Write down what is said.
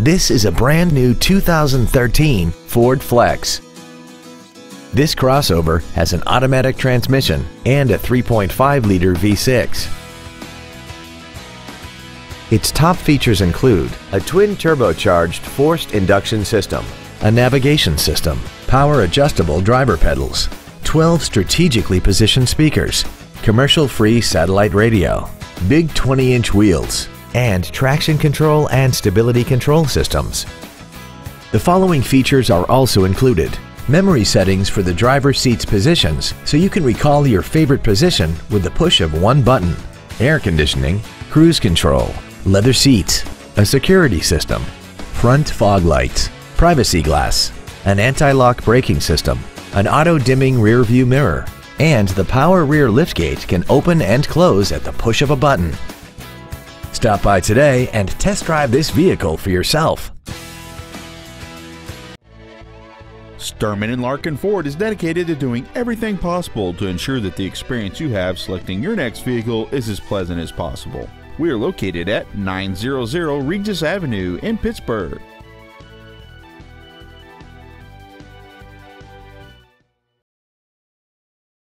This is a brand new 2013 Ford Flex. This crossover has an automatic transmission and a 3.5-liter V6. Its top features include a twin-turbocharged forced induction system, a navigation system, power-adjustable driver pedals, 12 strategically positioned speakers, commercial-free satellite radio, big 20-inch wheels, and traction control and stability control systems. The following features are also included: memory settings for the driver's seat's positions so you can recall your favorite position with the push of one button, air conditioning, cruise control, leather seats, a security system, front fog lights, privacy glass, an anti-lock braking system, an auto-dimming rear view mirror, and the power rear liftgate can open and close at the push of a button. Stop by today and test drive this vehicle for yourself. Sturman & Larkin Ford is dedicated to doing everything possible to ensure that the experience you have selecting your next vehicle is as pleasant as possible. We are located at 900 Regis Avenue in Pittsburgh.